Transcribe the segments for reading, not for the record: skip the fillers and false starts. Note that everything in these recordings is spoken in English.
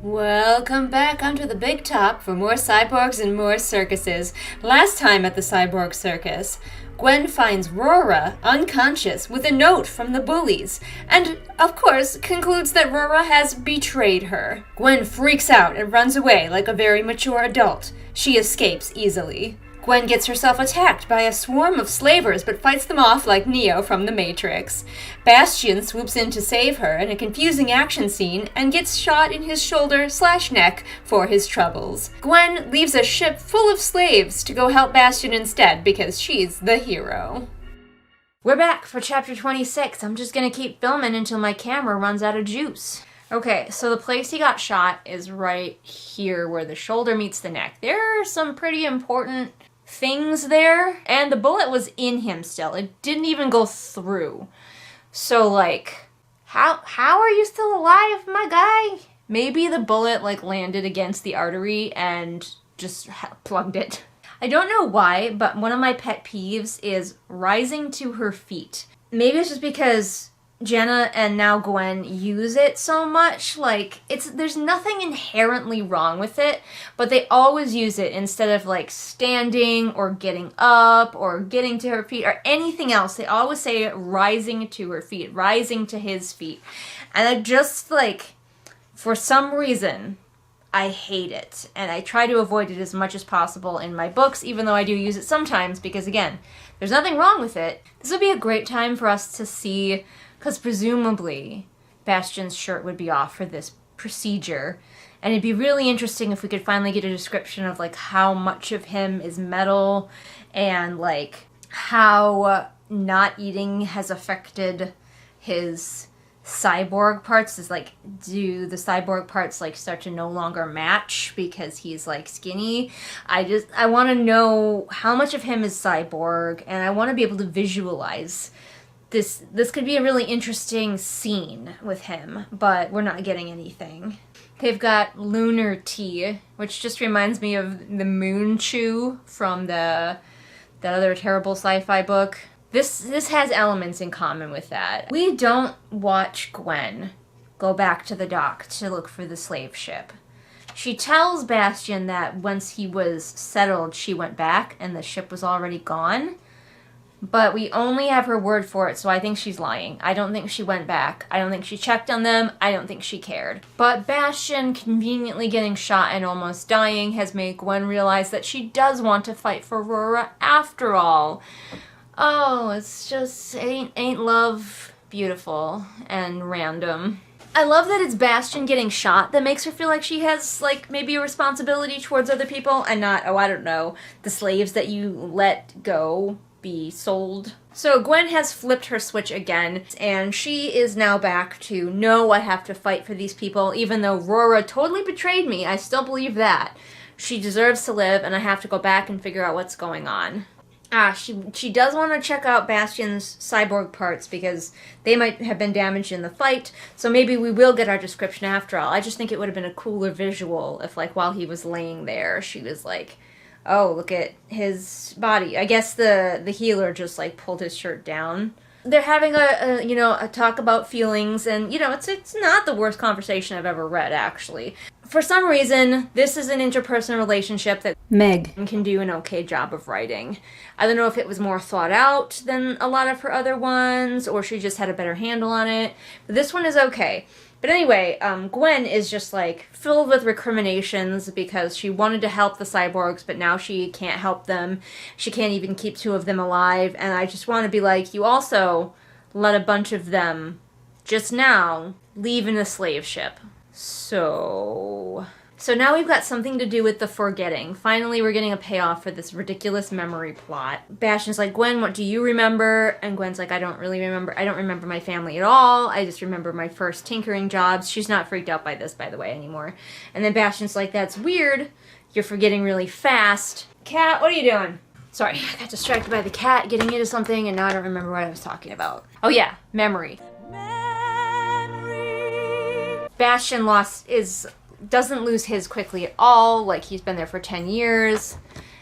Welcome back onto the big top for more cyborgs and more circuses. Last time at the Cyborg Circus, Gwen finds Aurora unconscious with a note from the bullies, and, of course, concludes that Aurora has betrayed her. Gwen freaks out and runs away like a very mature adult. She escapes easily. Gwen gets herself attacked by a swarm of slavers but fights them off like Neo from The Matrix. Bastion swoops in to save her in a confusing action scene and gets shot in his shoulder/neck for his troubles. Gwen leaves a ship full of slaves to go help Bastion instead because she's the hero. We're back for chapter 26. I'm just gonna keep filming until my camera runs out of juice. Okay, so the place he got shot is right here where the shoulder meets the neck. There are some pretty important things there, and the bullet was in him still. It didn't even go through. So, like, how are you still alive, my guy? Maybe the bullet, like, landed against the artery and just plugged it. I don't know why, but one of my pet peeves is rising to her feet. Maybe it's just because Jenna and now Gwen use it so much. Like, there's nothing inherently wrong with it, but they always use it instead of like standing or getting up or getting to her feet or anything else. They always say rising to her feet, rising to his feet. And I just, like, for some reason, I hate it. And I try to avoid it as much as possible in my books, even though I do use it sometimes because, again, there's nothing wrong with it. This would be a great time for us to see, because presumably Bastion's shirt would be off for this procedure. And it'd be really interesting if we could finally get a description of like how much of him is metal and like how not eating has affected his cyborg parts. Is like, do the cyborg parts like start to no longer match because he's like skinny? I want to know how much of him is cyborg, and I want to be able to visualize this could be a really interesting scene with him, but we're not getting anything. They've got lunar tea, which just reminds me of the moon chew from that other terrible sci-fi book. This has elements in common with that. We don't watch Gwen go back to the dock to look for the slave ship. She tells Bastion that once he was settled, she went back and the ship was already gone. But we only have her word for it, so I think she's lying. I don't think she went back. I don't think she checked on them. I don't think she cared. But Bastion conveniently getting shot and almost dying has made Gwen realize that she does want to fight for Aurora after all. Oh, it's just, ain't love beautiful and random. I love that it's Bastion getting shot that makes her feel like she has, like, maybe a responsibility towards other people and not, oh, I don't know, the slaves that you let go be sold. So Gwen has flipped her switch again, and she is now back to, no, I have to fight for these people, even though Aurora totally betrayed me. I still believe that. She deserves to live, and I have to go back and figure out what's going on. She does want to check out Bastion's cyborg parts because they might have been damaged in the fight, so maybe we will get our description after all. I just think it would have been a cooler visual if, like, while he was laying there, she was like, oh, look at his body. I guess the healer just, like, pulled his shirt down. They're having a talk about feelings, and, it's not the worst conversation I've ever read, actually. For some reason, this is an interpersonal relationship that Meg can do an okay job of writing. I don't know if it was more thought out than a lot of her other ones, or she just had a better handle on it, but this one is okay. But anyway, Gwen is just, like, filled with recriminations because she wanted to help the cyborgs, but now she can't help them. She can't even keep two of them alive, and I just want to be like, you also let a bunch of them, just now, leave in a slave ship. So now we've got something to do with the forgetting. Finally, we're getting a payoff for this ridiculous memory plot. Bastion's like, Gwen, what do you remember? And Gwen's like, I don't really remember. I don't remember my family at all. I just remember my first tinkering jobs. She's not freaked out by this, by the way, anymore. And then Bastion's like, that's weird. You're forgetting really fast. Cat, what are you doing? Sorry, I got distracted by the cat getting into something, and now I don't remember what I was talking about. Oh yeah, memory. Bastion doesn't lose his quickly at all. Like, he's been there for 10 years,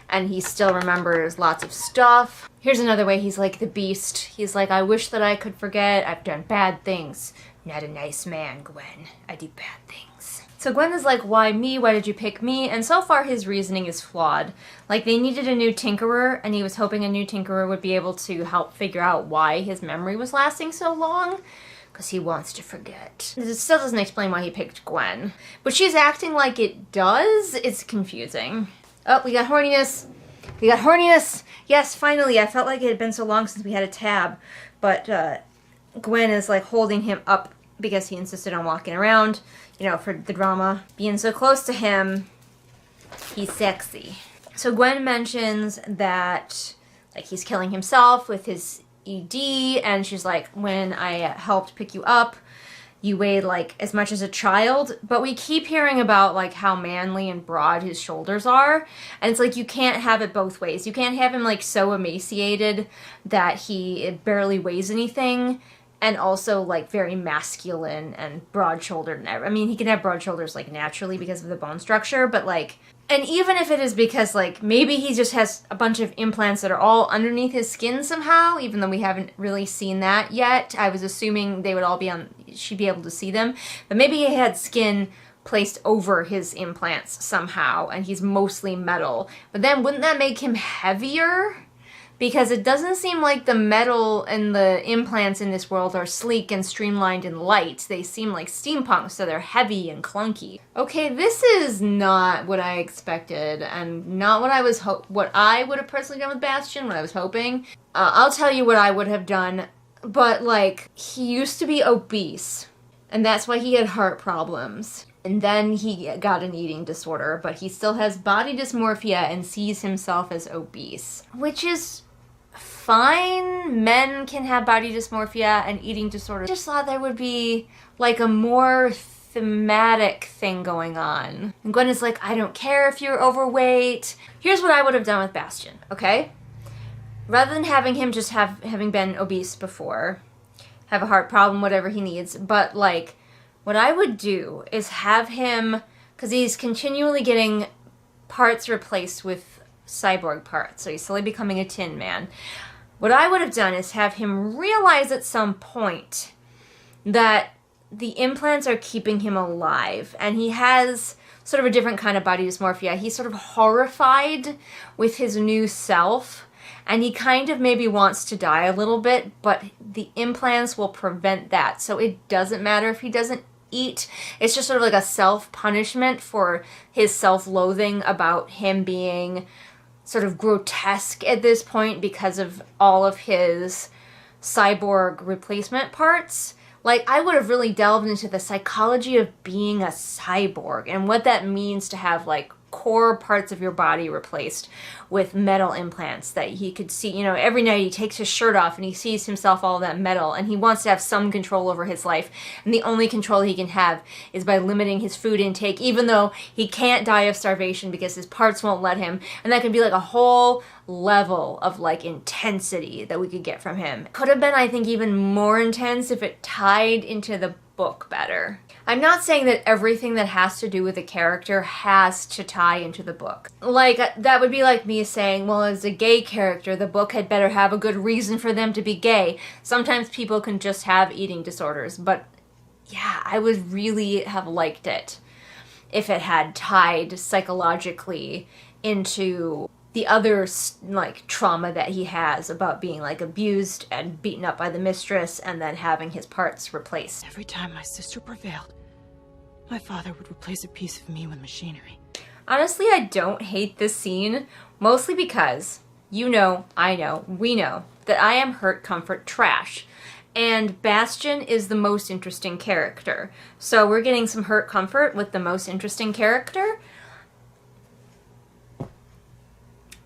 and he still remembers lots of stuff. Here's another way he's like the Beast. He's like, I wish that I could forget. I've done bad things. Not a nice man, Gwen. I do bad things. So Gwen is like, why me? Why did you pick me? And so far his reasoning is flawed. Like, they needed a new tinkerer, and he was hoping a new tinkerer would be able to help figure out why his memory was lasting so long. Because he wants to forget. It still doesn't explain why he picked Gwen. But she's acting like it does. It's confusing. Oh, we got horniness. We got horniness. Yes, finally. I felt like it had been so long since we had a tab. But Gwen is like holding him up because he insisted on walking around, you know, for the drama. Being so close to him, he's sexy. So Gwen mentions that, like, he's killing himself with his ED, and she's like, when I helped pick you up, you weighed, like, as much as a child, but we keep hearing about, like, how manly and broad his shoulders are, and it's like, you can't have it both ways. You can't have him, like, so emaciated that he barely weighs anything, and also, like, very masculine and broad-shouldered. I mean, he can have broad shoulders, like, naturally because of the bone structure, but, like, and even if it is because, like, maybe he just has a bunch of implants that are all underneath his skin somehow, even though we haven't really seen that yet. I was assuming they would all be on, she'd be able to see them. But maybe he had skin placed over his implants somehow, and he's mostly metal. But then wouldn't that make him heavier? Because it doesn't seem like the metal and the implants in this world are sleek and streamlined and light. They seem like steampunk, so they're heavy and clunky. Okay, this is not what I expected, and not what I was what I would have personally done with Bastion, what I was hoping. I'll tell you what I would have done, but, like, he used to be obese, and that's why he had heart problems. And then he got an eating disorder, but he still has body dysmorphia and sees himself as obese, which is fine. Men can have body dysmorphia and eating disorders. I just thought there would be, like, a more thematic thing going on. And Gwen is like, I don't care if you're overweight. Here's what I would have done with Bastion, okay? Rather than having him just having been obese before, have a heart problem, whatever he needs, but, like, what I would do is have him, because he's continually getting parts replaced with cyborg parts, so he's slowly becoming a tin man. What I would have done is have him realize at some point that the implants are keeping him alive, and he has sort of a different kind of body dysmorphia. He's sort of horrified with his new self, and he kind of maybe wants to die a little bit, but the implants will prevent that, so it doesn't matter if he doesn't eat. It's just sort of like a self-punishment for his self-loathing about him being sort of grotesque at this point because of all of his cyborg replacement parts. Like, I would have really delved into the psychology of being a cyborg and what that means to have, like, core parts of your body replaced with metal implants that he could see. You know, every night he takes his shirt off and he sees himself all that metal, and he wants to have some control over his life, and the only control he can have is by limiting his food intake, even though he can't die of starvation because his parts won't let him. And that could be like a whole level of, like, intensity that we could get from him. Could have been, I think, even more intense if it tied into the book better. I'm not saying that everything that has to do with a character has to tie into the book. Like, that would be like me saying, well, as a gay character, the book had better have a good reason for them to be gay. Sometimes people can just have eating disorders, but yeah, I would really have liked it if it had tied psychologically into the other, like, trauma that he has about being, like, abused and beaten up by the mistress and then having his parts replaced. Every time my sister prevailed, my father would replace a piece of me with machinery. Honestly, I don't hate this scene, mostly because you know, I know, we know that I am hurt comfort trash. And Bastion is the most interesting character. So we're getting some hurt comfort with the most interesting character.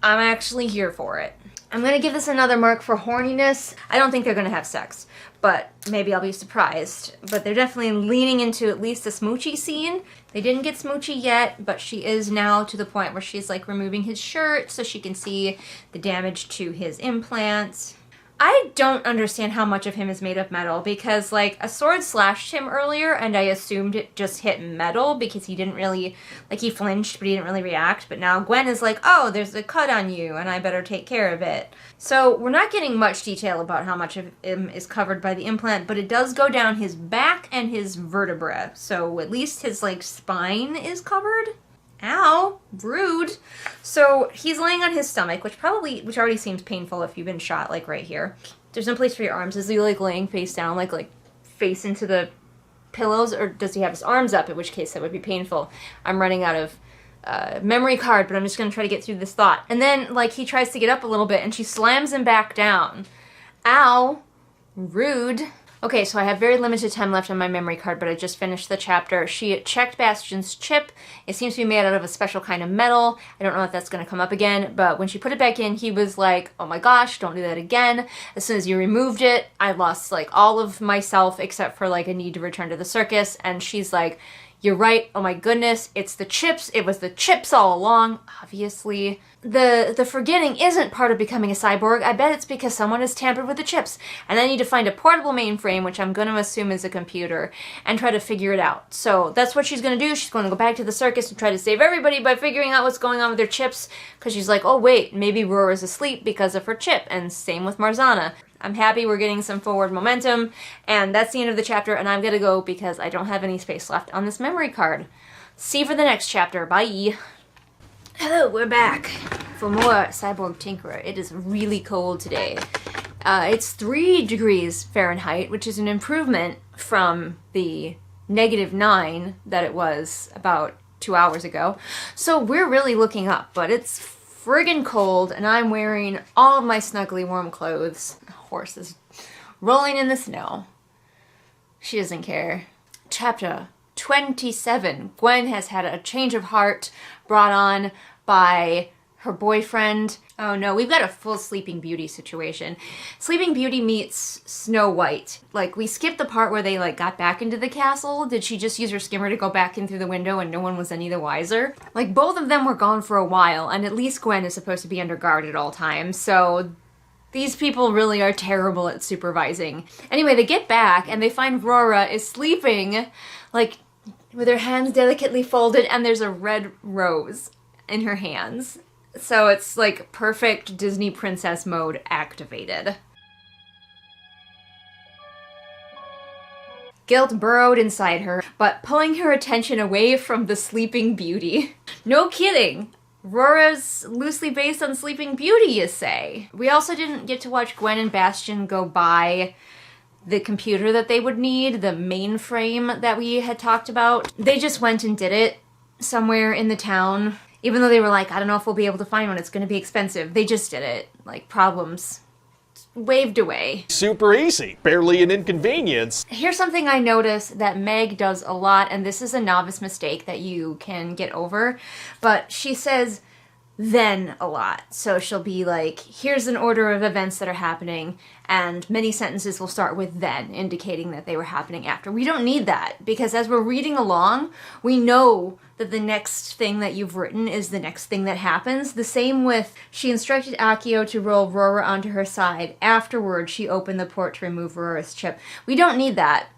I'm actually here for it. I'm gonna give this another mark for horniness. I don't think they're gonna have sex, but maybe I'll be surprised. But they're definitely leaning into at least a smoochy scene. They didn't get smoochy yet, but she is now to the point where she's, like, removing his shirt so she can see the damage to his implants. I don't understand how much of him is made of metal, because, like, a sword slashed him earlier, and I assumed it just hit metal because he didn't really, like, he flinched, but he didn't really react. But now Gwen is like, oh, there's a cut on you, and I better take care of it. So we're not getting much detail about how much of him is covered by the implant, but it does go down his back and his vertebra. So at least his, like, spine is covered. Ow, rude. So he's laying on his stomach, which already seems painful if you've been shot, like right here. There's no place for your arms. Is he like laying face down, like face into the pillows, or does he have his arms up, in which case that would be painful? I'm running out of memory card, but I'm just gonna try to get through this thought. And then, like, he tries to get up a little bit and she slams him back down. Ow, rude. Okay, so I have very limited time left on my memory card, but I just finished the chapter. She checked Bastion's chip. It seems to be made out of a special kind of metal. I don't know if that's going to come up again, but when she put it back in, he was like, oh my gosh, don't do that again. As soon as you removed it, I lost, like, all of myself except for, like, a need to return to the circus. And she's like, you're right, oh my goodness, it's the chips. It was the chips all along, obviously. The forgetting isn't part of becoming a cyborg. I bet it's because someone has tampered with the chips. And I need to find a portable mainframe, which I'm going to assume is a computer, and try to figure it out. So that's what she's going to do. She's going to go back to the circus and try to save everybody by figuring out what's going on with their chips, because she's like, oh wait, maybe Aurora's asleep because of her chip, and same with Marzana. I'm happy we're getting some forward momentum, and that's the end of the chapter, and I'm going to go because I don't have any space left on this memory card. See you for the next chapter. Bye! Hello, we're back for more Cyborg Tinkerer. It is really cold today. It's 3 degrees Fahrenheit, which is an improvement from the -9 that it was about 2 hours ago. So we're really looking up, but it's friggin' cold, and I'm wearing all of my snuggly warm clothes. The horse is rolling in the snow. She doesn't care. Chapter 27. Gwen has had a change of heart brought on by her boyfriend. Oh no, we've got a full Sleeping Beauty situation. Sleeping Beauty meets Snow White. Like, we skipped the part where they, like, got back into the castle. Did she just use her skimmer to go back in through the window and no one was any the wiser? Like, both of them were gone for a while, and at least Gwen is supposed to be under guard at all times, so these people really are terrible at supervising. Anyway, they get back and they find Aurora is sleeping, like, with her hands delicately folded, and there's a red rose in her hands. So it's like perfect Disney princess mode activated. Guilt burrowed inside her, but pulling her attention away from the Sleeping Beauty. No kidding! Aurora's loosely based on Sleeping Beauty, you say? We also didn't get to watch Gwen and Bastion go buy the computer that they would need, the mainframe that we had talked about. They just went and did it somewhere in the town. Even though they were like, I don't know if we'll be able to find one, it's gonna be expensive. They just did it. Like, problems waved away. Super easy. Barely an inconvenience. Here's something I noticed that Meg does a lot, and this is a novice mistake that you can get over, but she says then a lot. So she'll be like, here's an order of events that are happening, and many sentences will start with then, indicating that they were happening after. We don't need that, because as we're reading along, we know that the next thing that you've written is the next thing that happens. The same with, she instructed Akio to roll Aurora onto her side. Afterwards, she opened the port to remove Aurora's chip. We don't need that,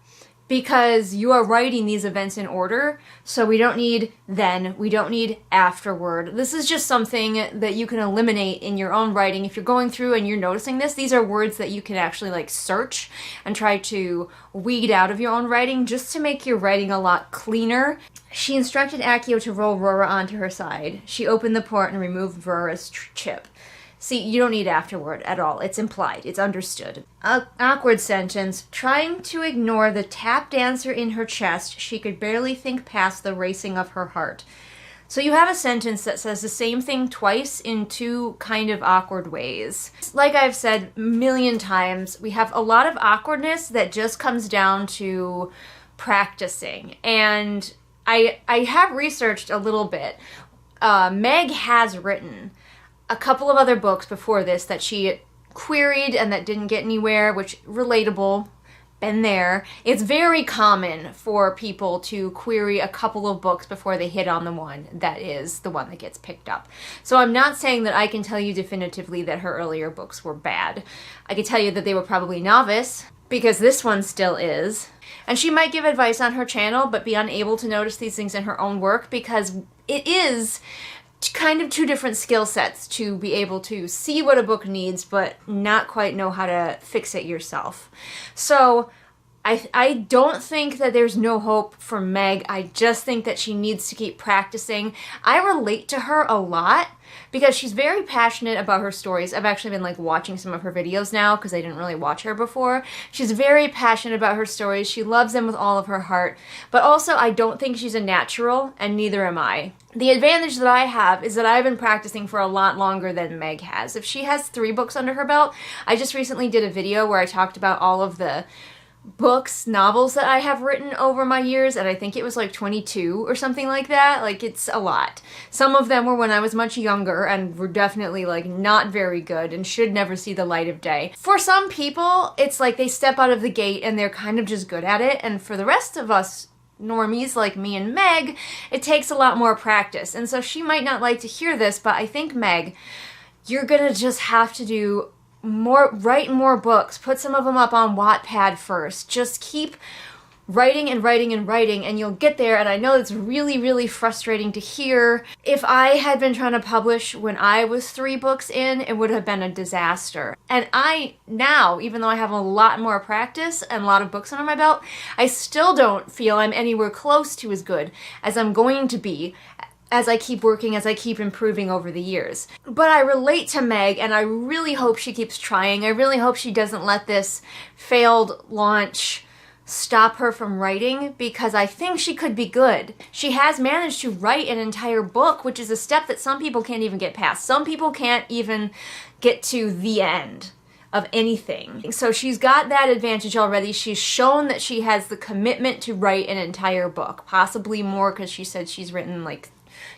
because you are writing these events in order, so we don't need then, we don't need afterward. This is just something that you can eliminate in your own writing. If you're going through and you're noticing this, these are words that you can actually, like, search and try to weed out of your own writing just to make your writing a lot cleaner. She instructed Akio to roll Aurora onto her side. She opened the port and removed Aurora's chip. See, you don't need afterward at all. It's implied. It's understood. Awkward sentence. Trying to ignore the tap dancer in her chest, she could barely think past the racing of her heart. So you have a sentence that says the same thing twice in 2 kind of awkward ways. Like I've said a million times, we have a lot of awkwardness that just comes down to practicing. And I have researched a little bit. Meg has written a couple of other books before this that she queried and that didn't get anywhere, which relatable. been there. It's very common for people to query a couple of books before they hit on the one that is the one that gets picked up. So I'm not saying that I can tell you definitively that her earlier books were bad. I can tell you that they were probably novice, because this one still is. And she might give advice on her channel, but be unable to notice these things in her own work, because it is kind of two different skill sets to be able to see what a book needs, but not quite know how to fix it yourself. So I don't think that there's no hope for Meg. I just think that she needs to keep practicing. I relate to her a lot because she's very passionate about her stories. I've actually been like watching some of her videos now because I didn't really watch her before. She's very passionate about her stories. She loves them with all of her heart. But also I don't think she's a natural, and neither am I. The advantage that I have is that I've been practicing for a lot longer than Meg has. If she has 3 books under her belt, I just recently did a video where I talked about all of the novels that I have written over my years, and I think it was like 22 or something like that. Like, it's a lot. Some of them were when I was much younger and were definitely like not very good and should never see the light of day. For some people, it's like they step out of the gate and they're kind of just good at it, and for the rest of us normies like me and Meg, it takes a lot more practice. And so she might not like to hear this, but I think, Meg, you're gonna just have to write more books. Put some of them up on Wattpad first. Just keep writing and writing and writing, and you'll get there. And I know it's really, really frustrating to hear. If I had been trying to publish when I was 3 books in, it would have been a disaster. And I now, even though I have a lot more practice and a lot of books under my belt, I still don't feel I'm anywhere close to as good as I'm going to be as I keep working, as I keep improving over the years. But I relate to Meg, and I really hope she keeps trying. I really hope she doesn't let this failed launch stop her from writing, because I think she could be good. She has managed to write an entire book, which is a step that some people can't even get past. Some people can't even get to the end of anything. So she's got that advantage already. She's shown that she has the commitment to write an entire book, possibly more, because she said she's written like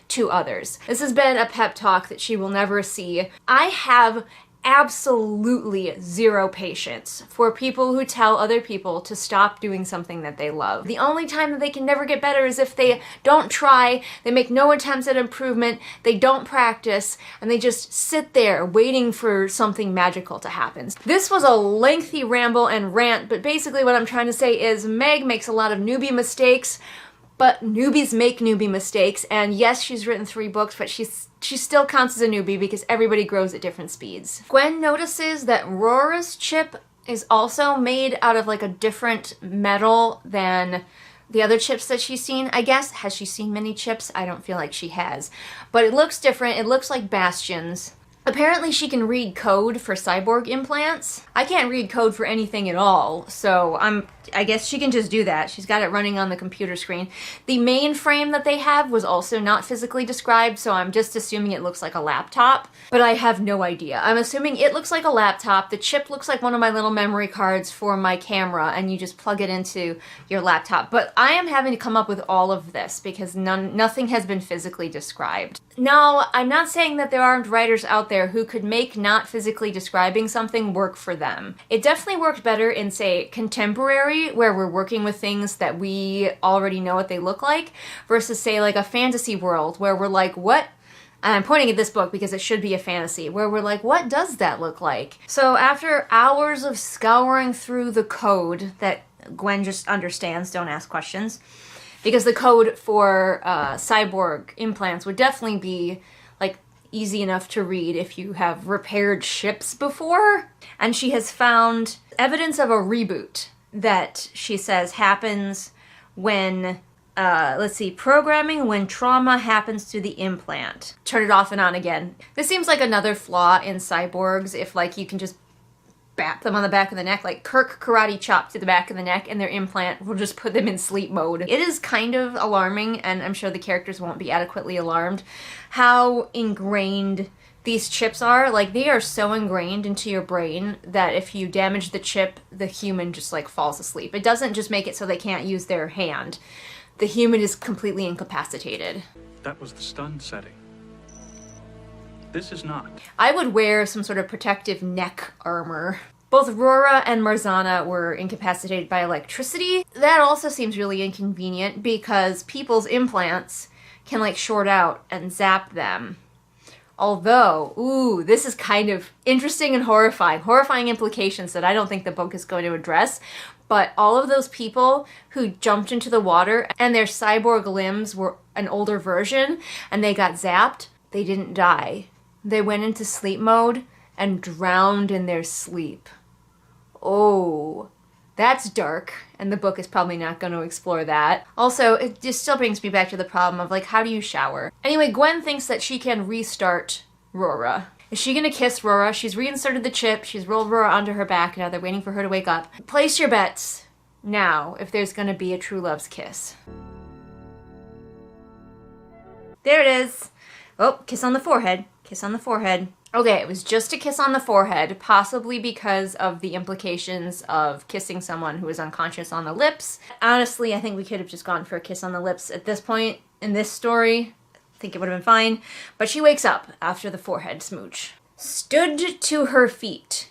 2 others. This has been a pep talk that she will never see. I have absolutely 0 patience for people who tell other people to stop doing something that they love. The only time that they can never get better is if they don't try, they make no attempts at improvement, they don't practice, and they just sit there waiting for something magical to happen. This was a lengthy ramble and rant, but basically what I'm trying to say is Meg makes a lot of newbie mistakes, but newbies make newbie mistakes, and yes, she's written 3 books, but she still counts as a newbie because everybody grows at different speeds. Gwen notices that Aurora's chip is also made out of like a different metal than the other chips that she's seen, I guess. Has she seen many chips? I don't feel like she has. But it looks different. It looks like Bastion's. Apparently she can read code for cyborg implants. I can't read code for anything at all, so I guess she can just do that. She's got it running on the computer screen. The main frame that they have was also not physically described, so I'm just assuming it looks like a laptop, but I have no idea. I'm assuming it looks like a laptop. The chip looks like one of my little memory cards for my camera, and you just plug it into your laptop. But I am having to come up with all of this because nothing has been physically described. No, I'm not saying that there aren't writers out there who could make not physically describing something work for them. It definitely worked better in, say, contemporary, where we're working with things that we already know what they look like, versus, say, like a fantasy world, where we're like, what? And I'm pointing at this book because it should be a fantasy, where we're like, what does that look like? So after hours of scouring through the code that Gwen just understands, don't ask questions, because the code for cyborg implants would definitely be like easy enough to read if you have repaired ships before. And she has found evidence of a reboot that she says happens when, programming when trauma happens to the implant. Turn it off and on again. This seems like another flaw in cyborgs, if like you can just bap them on the back of the neck, like Kirk karate chop to the back of the neck, and their implant will just put them in sleep mode. It is kind of alarming, and I'm sure the characters won't be adequately alarmed, how ingrained these chips are. Like, they are so ingrained into your brain that if you damage the chip, the human just like falls asleep. It doesn't just make it so they can't use their hand. The human is completely incapacitated. That was the stun setting. This is not. I would wear some sort of protective neck armor Both Aurora and Marzana were incapacitated by electricity. That also seems really inconvenient because people's implants can like short out and zap them. Although, ooh, this is kind of interesting and horrifying. Horrifying implications that I don't think the book is going to address. But all of those people who jumped into the water and their cyborg limbs were an older version and they got zapped, they didn't die. They went into sleep mode and drowned in their sleep. Oh, that's dark, and the book is probably not going to explore that. Also, it just still brings me back to the problem of, like, how do you shower? Anyway, Gwen thinks that she can restart Aurora. Is she gonna kiss Aurora? She's reinserted the chip, she's rolled Aurora onto her back, now they're waiting for her to wake up. Place your bets now if there's gonna be a true love's kiss. There it is. Oh, kiss on the forehead. Kiss on the forehead. Okay, it was just a kiss on the forehead, possibly because of the implications of kissing someone who is unconscious on the lips. Honestly, I think we could have just gone for a kiss on the lips at this point in this story. I think it would have been fine. But she wakes up after the forehead smooch. Stood to her feet.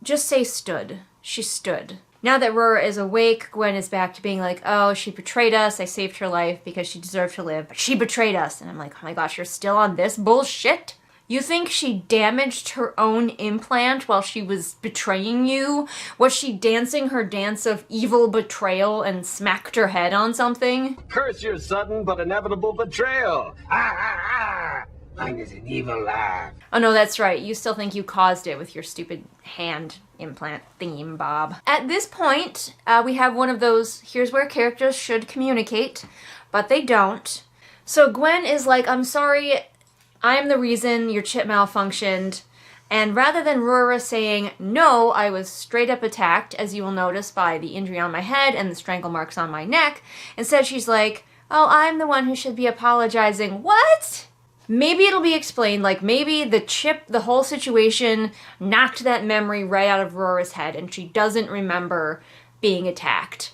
Just say stood. She stood. Now that Aurora is awake, Gwen is back to being like, oh, she betrayed us. I saved her life because she deserved to live. But she betrayed us. And I'm like, oh my gosh, you're still on this bullshit? You think she damaged her own implant while she was betraying you? Was she dancing her dance of evil betrayal and smacked her head on something? Curse your sudden but inevitable betrayal. Ah, ah, ah. Mine is an evil laugh. Oh no, that's right. You still think you caused it with your stupid hand implant theme, Bob. At this point, we have one of those, here's where characters should communicate, but they don't. So Gwen is like, I'm sorry, I'm the reason your chip malfunctioned. And rather than Aurora saying, no, I was straight up attacked, as you will notice by the injury on my head and the strangle marks on my neck, instead she's like, oh, I'm the one who should be apologizing. What? Maybe it'll be explained, like maybe the chip, the whole situation knocked that memory right out of Aurora's head and she doesn't remember being attacked.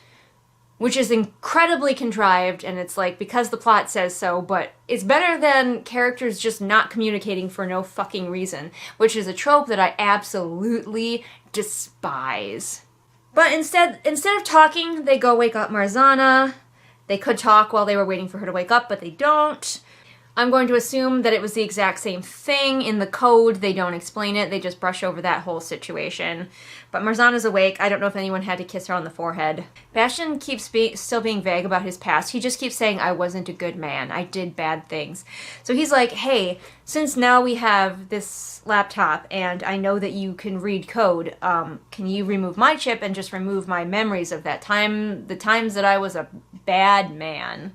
Which is incredibly contrived, and it's like, because the plot says so, but it's better than characters just not communicating for no fucking reason, which is a trope that I absolutely despise. But instead of talking, they go wake up Marzana. They could talk while they were waiting for her to wake up, but they don't. I'm going to assume that it was the exact same thing in the code. They don't explain it. They just brush over that whole situation. But Marzana's awake. I don't know if anyone had to kiss her on the forehead. Bastion keeps still being vague about his past. He just keeps saying, I wasn't a good man. I did bad things. So he's like, hey, since now we have this laptop and I know that you can read code, can you remove my chip and just remove my memories of that time, the times that I was a bad man?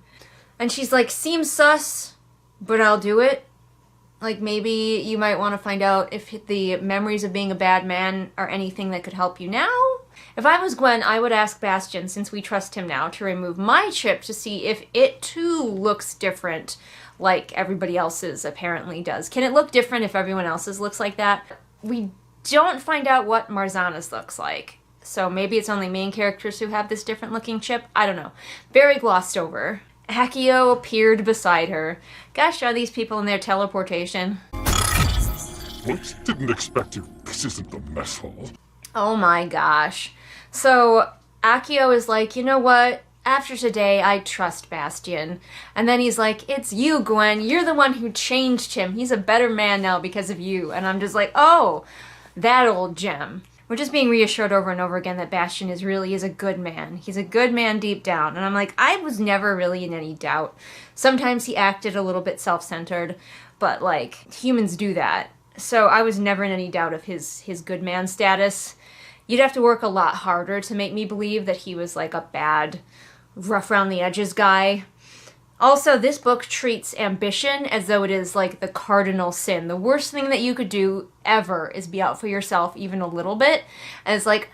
And she's like, seems sus, but I'll do it. Like, maybe you might want to find out if the memories of being a bad man are anything that could help you now? If I was Gwen, I would ask Bastion, since we trust him now, to remove my chip to see if it too looks different like everybody else's apparently does. Can it look different if everyone else's looks like that? We don't find out what Marzana's looks like. So maybe it's only main characters who have this different looking chip? I don't know. Very glossed over. Accio appeared beside her. Gosh, are these people in their teleportation? Whoops, didn't expect you. This isn't the mess hall. Oh my gosh. So, Accio is like, you know what? After today, I trust Bastion. And then he's like, it's you, Gwen. You're the one who changed him. He's a better man now because of you. And I'm just like, oh, that old gem. We're just being reassured over and over again that Bastion is a good man. He's a good man deep down. And I'm like, I was never really in any doubt. Sometimes he acted a little bit self-centered, but like, humans do that. So I was never in any doubt of his good man status. You'd have to work a lot harder to make me believe that he was like a bad, rough around the edges guy. Also, this book treats ambition as though it is like the cardinal sin. The worst thing that you could do ever is be out for yourself even a little bit. And it's like,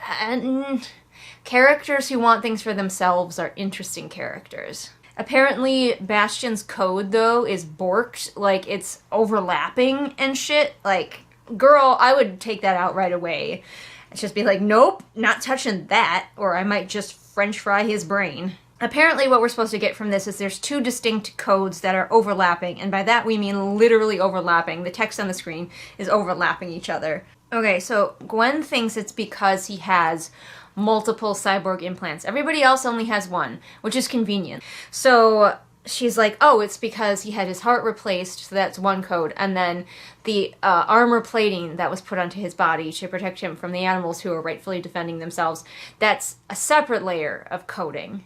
characters who want things for themselves are interesting characters. Apparently, Bastion's code, though, is borked. Like, it's overlapping and shit. Like, girl, I would take that out right away. It's just be like, nope, not touching that, or I might just French fry his brain. Apparently what we're supposed to get from this is there's two distinct codes that are overlapping, and by that we mean literally overlapping. The text on the screen is overlapping each other. Okay, so Gwen thinks it's because he has multiple cyborg implants. Everybody else only has one, which is convenient. So she's like, oh, it's because he had his heart replaced, so that's one code. And then the armor plating that was put onto his body to protect him from the animals who are rightfully defending themselves, that's a separate layer of coding.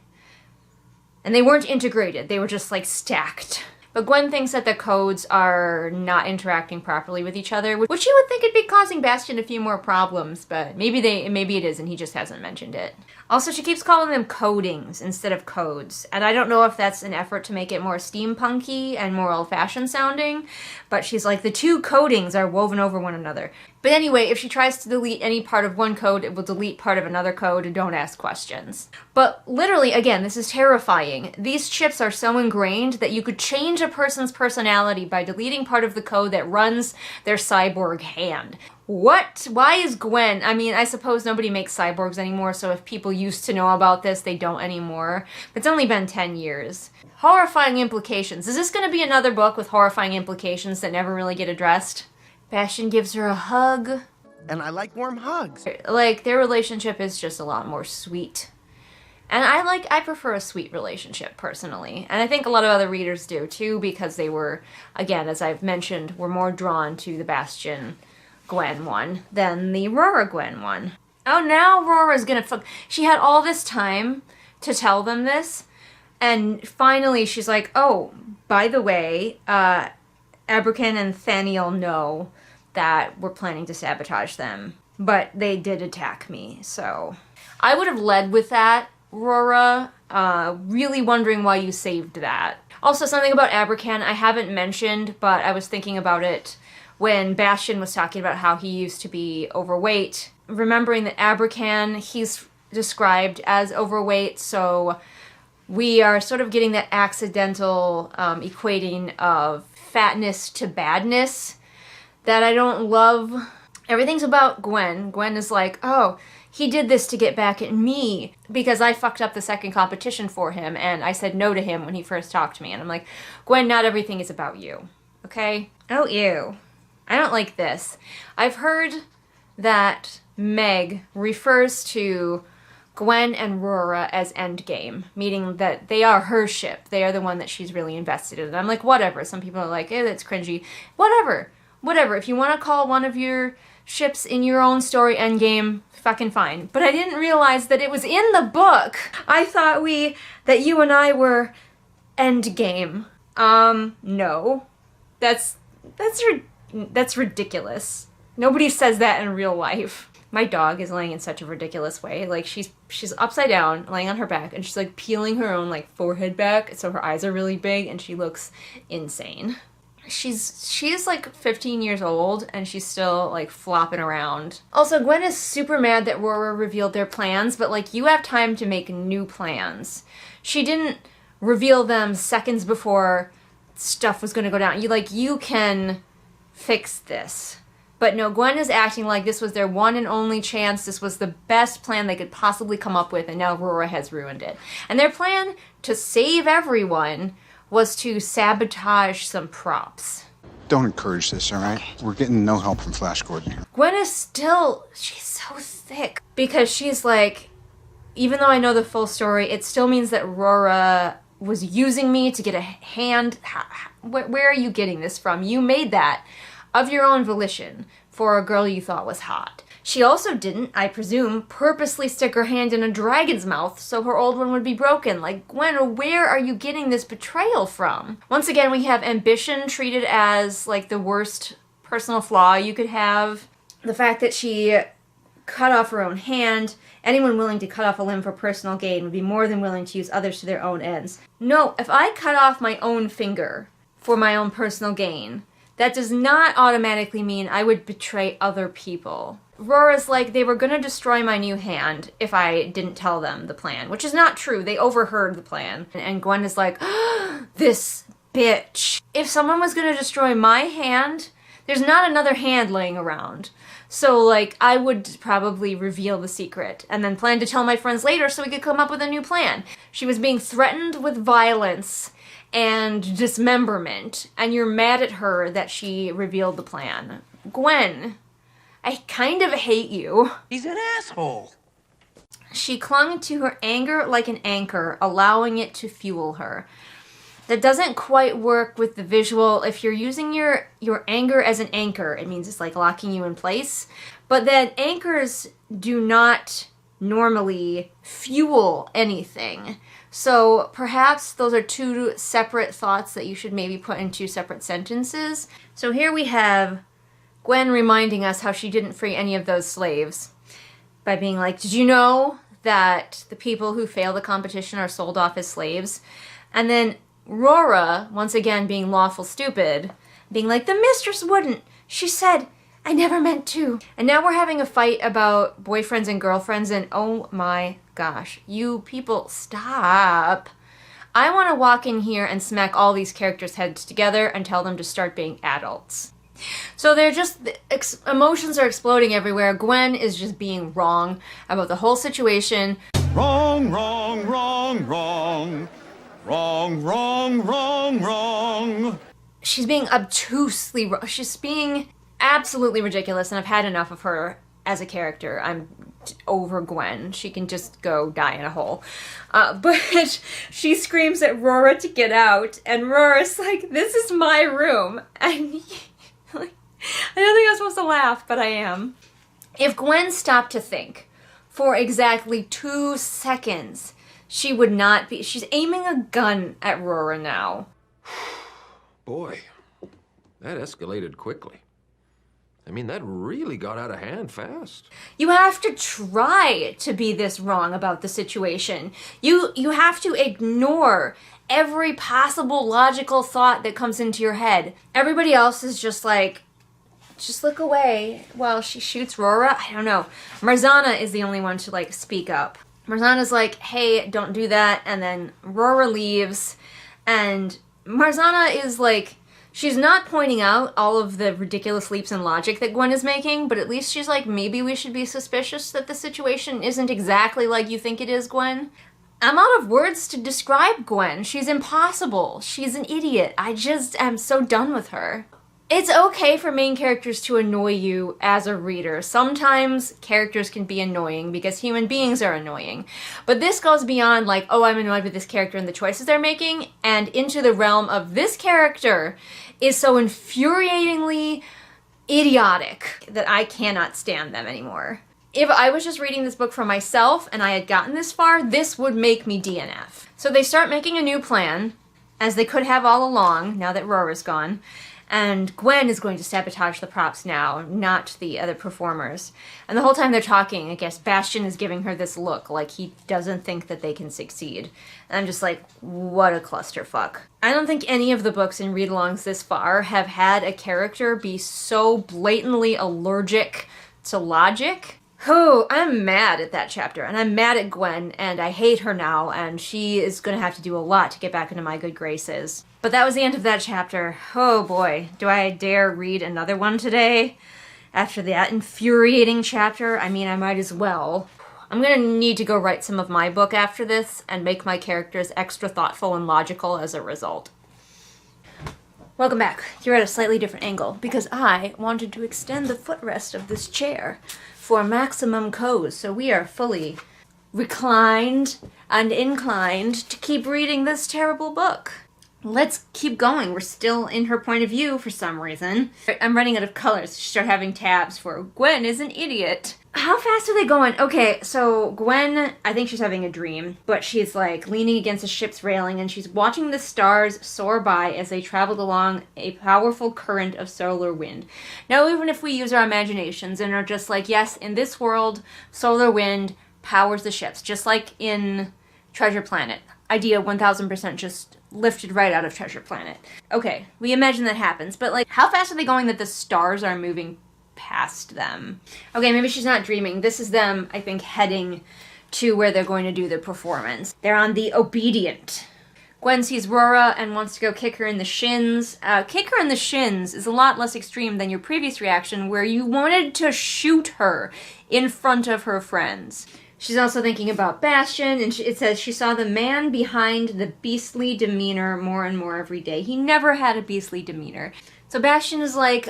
And they weren't integrated, they were just like stacked. But Gwen thinks that the codes are not interacting properly with each other, which you would think it'd be causing Bastion a few more problems, but maybe it is and he just hasn't mentioned it. Also, she keeps calling them codings instead of codes, and I don't know if that's an effort to make it more steampunky and more old-fashioned sounding, but she's like, the two codings are woven over one another. But anyway, if she tries to delete any part of one code, it will delete part of another code, and don't ask questions. But literally, again, this is terrifying. These chips are so ingrained that you could change a person's personality by deleting part of the code that runs their cyborg hand. What? Why is Gwen? I mean, I suppose nobody makes cyborgs anymore, so if people used to know about this, they don't anymore. But it's only been 10 years. Horrifying implications. Is this going to be another book with horrifying implications that never really get addressed? Bastion gives her a hug. And I like warm hugs. Like, their relationship is just a lot more sweet. And I prefer a sweet relationship, personally. And I think a lot of other readers do, too, because they were, again, as I've mentioned, were more drawn to the Bastion Gwen one than the Aurora Gwen one. Oh, now Aurora's gonna she had all this time to tell them this, and finally she's like, oh, by the way, Aberkan and Thaniel know that we're planning to sabotage them, but they did attack me, so I would have led with that, Aurora, really wondering why you saved that. Also, something about Aberkan I haven't mentioned, but I was thinking about it when Bastion was talking about how he used to be overweight. Remembering that Aberkan, he's described as overweight, so we are sort of getting that accidental equating of fatness to badness that I don't love. Everything's about Gwen. Gwen is like, oh, he did this to get back at me because I fucked up the second competition for him and I said no to him when he first talked to me. And I'm like, Gwen, not everything is about you, okay? Oh, ew. I don't like this. I've heard that Meg refers to Gwen and Aurora as endgame, meaning that they are her ship. They are the one that she's really invested in. And I'm like, whatever. Some people are like, eh, that's cringy. Whatever. Whatever. If you want to call one of your ships in your own story endgame, fucking fine. But I didn't realize that it was in the book. I thought that you and I were endgame. No. That's ridiculous. Nobody says that in real life. My dog is laying in such a ridiculous way. Like, she's upside down, laying on her back, and she's, like, peeling her own, like, forehead back, so her eyes are really big, and she looks insane. She's like, 15 years old, and she's still, like, flopping around. Also, Gwen is super mad that Aurora revealed their plans, but, like, you have time to make new plans. She didn't reveal them seconds before stuff was gonna go down. You can fix this. But no, Gwen is acting like this was their one and only chance. This was the best plan they could possibly come up with, and now Aurora has ruined it. And their plan to save everyone was to sabotage some props. Don't encourage this, all right? We're getting no help from Flash Gordon here. Gwen is she's so thick. Because she's like, even though I know the full story, it still means that Aurora was using me to get a hand. Where are you getting this from? You made that of your own volition for a girl you thought was hot. She also didn't, I presume, purposely stick her hand in a dragon's mouth so her old one would be broken. Like, Gwen, where are you getting this betrayal from? Once again, we have ambition treated as, like, the worst personal flaw you could have. The fact that she cut off her own hand. Anyone willing to cut off a limb for personal gain would be more than willing to use others to their own ends. No, if I cut off my own finger for my own personal gain, that does not automatically mean I would betray other people. Aurora's like, they were gonna destroy my new hand if I didn't tell them the plan, which is not true. They overheard the plan. And Gwen is like, this bitch. If someone was gonna destroy my hand, there's not another hand laying around. So, like, I would probably reveal the secret and then plan to tell my friends later so we could come up with a new plan. She was being threatened with violence and dismemberment, and you're mad at her that she revealed the plan. Gwen, I kind of hate you. He's an asshole. She clung to her anger like an anchor, allowing it to fuel her. That doesn't quite work with the visual. If you're using your anger as an anchor, it means it's like locking you in place. But then anchors do not normally fuel anything. So perhaps those are two separate thoughts that you should maybe put in two separate sentences. So here we have Gwen reminding us how she didn't free any of those slaves by being like, did you know that the people who fail the competition are sold off as slaves? And then Aurora, once again being lawful stupid, being like, the mistress wouldn't. She said, I never meant to. And now we're having a fight about boyfriends and girlfriends, and oh my gosh, you people, stop. I want to walk in here and smack all these characters' heads together and tell them to start being adults. So they're just, emotions are exploding everywhere. Gwen is just being wrong about the whole situation. Wrong, wrong, wrong, wrong. Wrong, wrong, wrong, wrong. She's being obtusely wrong. She's being absolutely ridiculous, and I've had enough of her as a character. I'm over Gwen. She can just go die in a hole. But she screams at Aurora to get out, and Aurora's like, this is my room. And like, I don't think I'm supposed to laugh, but I am. If Gwen stopped to think for exactly 2 seconds, she would not be. She's aiming a gun at Aurora now. Boy, that escalated quickly. I mean, that really got out of hand fast. You have to try to be this wrong about the situation. You have to ignore every possible logical thought that comes into your head. Everybody else is just like, just look away while she shoots Aurora. I don't know. Marzana is the only one to like speak up. Marzana's like, hey, don't do that. And then Aurora leaves. And Marzana is like, she's not pointing out all of the ridiculous leaps in logic that Gwen is making, but at least she's like, maybe we should be suspicious that the situation isn't exactly like you think it is, Gwen. I'm out of words to describe Gwen. She's impossible. She's an idiot. I just am so done with her. It's okay for main characters to annoy you as a reader. Sometimes characters can be annoying because human beings are annoying. But this goes beyond like, oh, I'm annoyed with this character and the choices they're making, and into the realm of this character is so infuriatingly idiotic that I cannot stand them anymore. If I was just reading this book for myself and I had gotten this far, this would make me DNF. So they start making a new plan, as they could have all along, now that Aurora's gone. And Gwen is going to sabotage the props now, not the other performers. And the whole time they're talking, I guess Bastion is giving her this look, like he doesn't think that they can succeed. And I'm just like, what a clusterfuck. I don't think any of the books in read-alongs this far have had a character be so blatantly allergic to logic. Oh, I'm mad at that chapter, and I'm mad at Gwen, and I hate her now, and she is going to have to do a lot to get back into my good graces. But that was the end of that chapter. Oh boy, do I dare read another one today? After that infuriating chapter, I mean, I might as well. I'm gonna need to go write some of my book after this, and make my characters extra thoughtful and logical as a result. Welcome back. You're at a slightly different angle, because I wanted to extend the footrest of this chair for maximum coze, so we are fully reclined and inclined to keep reading this terrible book. Let's keep going. We're still in her point of view for some reason. I'm running out of colors. She started having tabs for Gwen is an idiot. How fast are they going? Okay, so Gwen, I think she's having a dream, but she's like leaning against a ship's railing and she's watching the stars soar by as they traveled along a powerful current of solar wind. Now, even if we use our imaginations and are just like, yes, in this world, solar wind powers the ships, just like in Treasure Planet. Idea 1000% just lifted right out of Treasure Planet. Okay, we imagine that happens, but like, how fast are they going that the stars are moving past them? Okay, maybe she's not dreaming. This is them, I think, heading to where they're going to do the performance. They're on the Obedient. Gwen sees Aurora and wants to go kick her in the shins. Kick her in the shins is a lot less extreme than your previous reaction where you wanted to shoot her in front of her friends. She's also thinking about Bastion, and it says she saw the man behind the beastly demeanor more and more every day. He never had a beastly demeanor. So Bastion is like,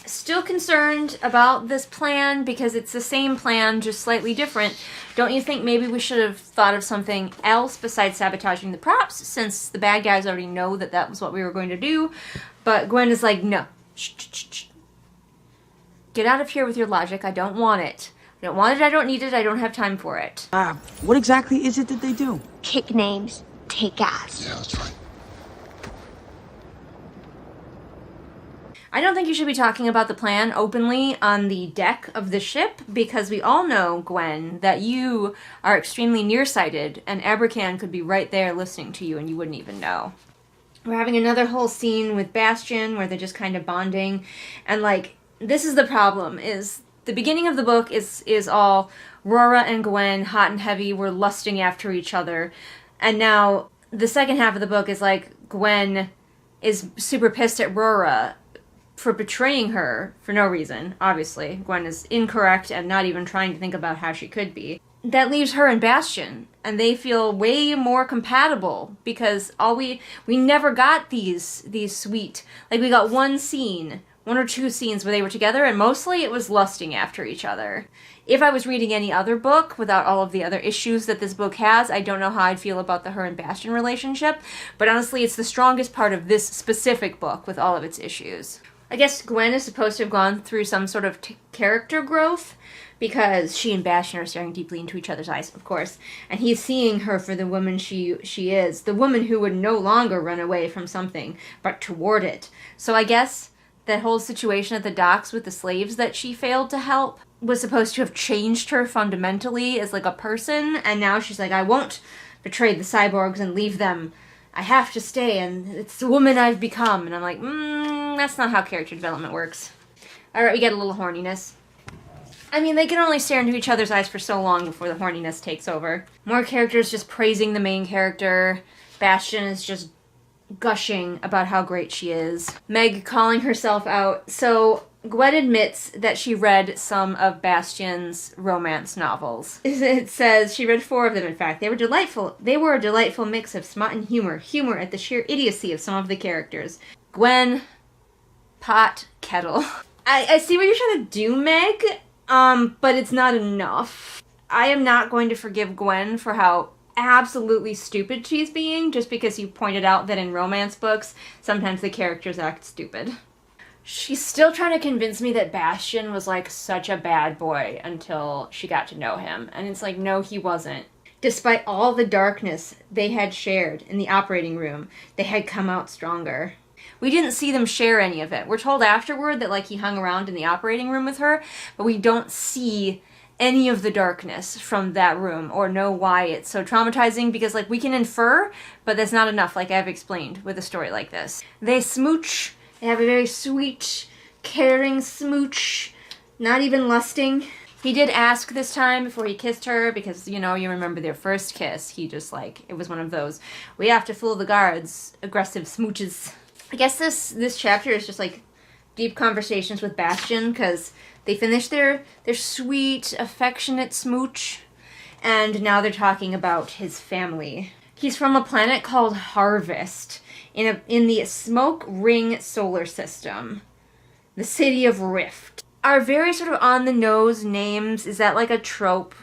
Still concerned about this plan because it's the same plan, just slightly different. Don't you think maybe we should have thought of something else besides sabotaging the props, since the bad guys already know that that was what we were going to do? But Gwen is like, no. Shh, shh, shh, shh. Get out of here with your logic. I don't want it. I don't want it, I don't need it, I don't have time for it. What exactly is it that they do? Kick names, take ass. Yeah, that's right. I don't think you should be talking about the plan openly on the deck of the ship, because we all know, Gwen, that you are extremely nearsighted, and Abercan could be right there listening to you and you wouldn't even know. We're having another whole scene with Bastion where they're just kind of bonding, and like, this is the problem, is the beginning of the book is all Aurora and Gwen, hot and heavy, were lusting after each other, and now the second half of the book is like, Gwen is super pissed at Aurora for betraying her for no reason, obviously. Gwen is incorrect and not even trying to think about how she could be. That leaves her and Bastion, and they feel way more compatible, because we never got these sweet, like we got one or two scenes where they were together, and mostly it was lusting after each other. If I was reading any other book without all of the other issues that this book has, I don't know how I'd feel about the her and Bastion relationship, but honestly it's the strongest part of this specific book with all of its issues. I guess Gwen is supposed to have gone through some sort of character growth, because she and Bastion are staring deeply into each other's eyes, of course, and he's seeing her for the woman she is, the woman who would no longer run away from something, but toward it. So I guess that whole situation at the docks with the slaves that she failed to help was supposed to have changed her fundamentally as like a person, and now she's like, I won't betray the cyborgs and leave them. I have to stay, and it's the woman I've become. And I'm like, that's not how character development works. Alright, we get a little horniness. I mean, they can only stare into each other's eyes for so long before the horniness takes over. More characters just praising the main character. Bastion is just gushing about how great she is. Meg calling herself out. So Gwen admits that she read some of Bastion's romance novels. It says she read 4 of them, in fact. They were delightful. They were a delightful mix of smut and humor at the sheer idiocy of some of the characters. Gwen, pot, kettle. I see what you're trying to do, Meg, but it's not enough. I am not going to forgive Gwen for how absolutely stupid she's being, just because you pointed out that in romance books, sometimes the characters act stupid. She's still trying to convince me that Bastion was like such a bad boy until she got to know him. And it's like, no, he wasn't. Despite all the darkness they had shared in the operating room, they had come out stronger. We didn't see them share any of it. We're told afterward that like he hung around in the operating room with her, but we don't see any of the darkness from that room or know why it's so traumatizing, because like we can infer, but that's not enough, like I've explained with a story like this. They smooch. They have a very sweet, caring smooch, not even lusting. He did ask this time before he kissed her, because, you know, you remember their first kiss. He just, like, it was one of those, we have to fool the guards, aggressive smooches. I guess this chapter is just, like, deep conversations with Bastion, because they finished their sweet, affectionate smooch, and now they're talking about his family. He's from a planet called Harvest, in the Smoke Ring solar system. The city of Rift. Are very sort of on-the-nose names. Is that like a trope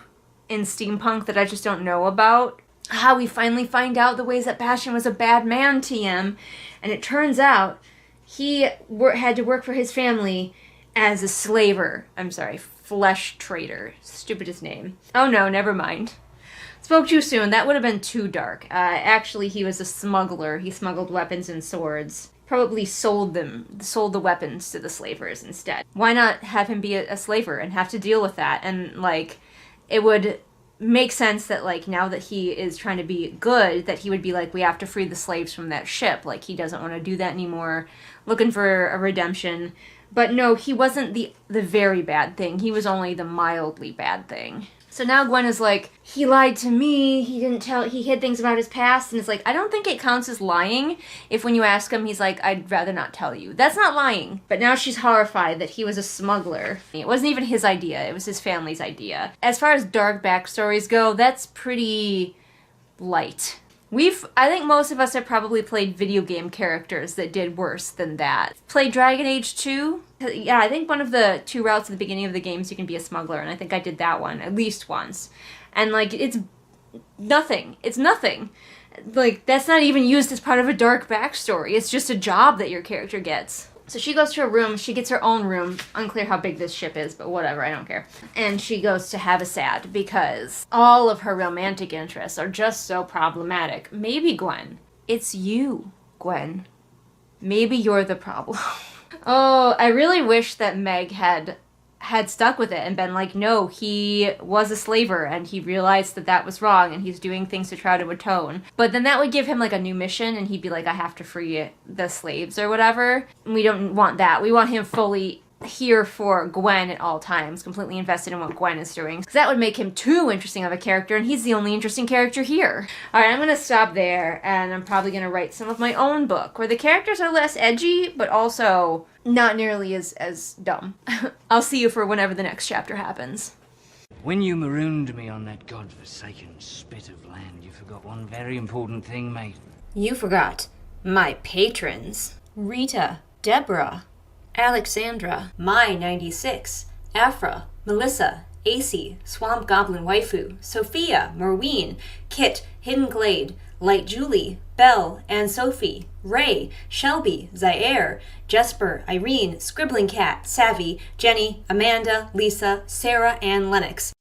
in steampunk that I just don't know about? How we finally find out the ways that Bastion was a bad man, TM, and it turns out he had to work for his family as a slaver. I'm sorry, flesh trader. Stupidest name. Oh no, never mind. Spoke too soon. That would have been too dark. Actually, he was a smuggler. He smuggled weapons and swords. Probably sold the weapons to the slavers instead. Why not have him be a slaver and have to deal with that? And, like, it would make sense that, like, now that he is trying to be good, that he would be like, we have to free the slaves from that ship. Like, he doesn't want to do that anymore. Looking for a redemption. But no, he wasn't the very bad thing. He was only the mildly bad thing. So now Gwen is like, he lied to me, he hid things about his past, and it's like, I don't think it counts as lying if when you ask him, he's like, I'd rather not tell you. That's not lying. But now she's horrified that he was a smuggler. It wasn't even his idea, it was his family's idea. As far as dark backstories go, that's pretty light. I think most of us have probably played video game characters that did worse than that. Played Dragon Age 2? Yeah, I think one of the 2 routes at the beginning of the games you can be a smuggler, and I think I did that one at least once. And, like, it's nothing. It's nothing. Like, that's not even used as part of a dark backstory. It's just a job that your character gets. So she goes to her room, she gets her own room. Unclear how big this ship is, but whatever, I don't care. And she goes to have a sad because all of her romantic interests are just so problematic. Maybe, Gwen, it's you, Gwen. Maybe you're the problem. Oh, I really wish that Meg had stuck with it and been like, no, he was a slaver and he realized that that was wrong and he's doing things to try to atone. But then that would give him like a new mission and he'd be like, I have to free the slaves or whatever. We don't want that. We want him fully here for Gwen at all times, completely invested in what Gwen is doing. Because that would make him too interesting of a character, and he's the only interesting character here. Alright, I'm gonna stop there, and I'm probably gonna write some of my own book, where the characters are less edgy, but also not nearly as dumb. I'll see you for whenever the next chapter happens. When you marooned me on that godforsaken spit of land, you forgot one very important thing, mate. You forgot my patrons. Rita, Deborah, Alexandra, My 96, Afra, Melissa, AC, Swamp Goblin Waifu, Sophia, Marween, Kit, Hidden Glade, Light Julie, Belle, and Sophie, Ray, Shelby, Zaire, Jesper, Irene, Scribbling Cat, Savvy, Jenny, Amanda, Lisa, Sarah, and Lennox.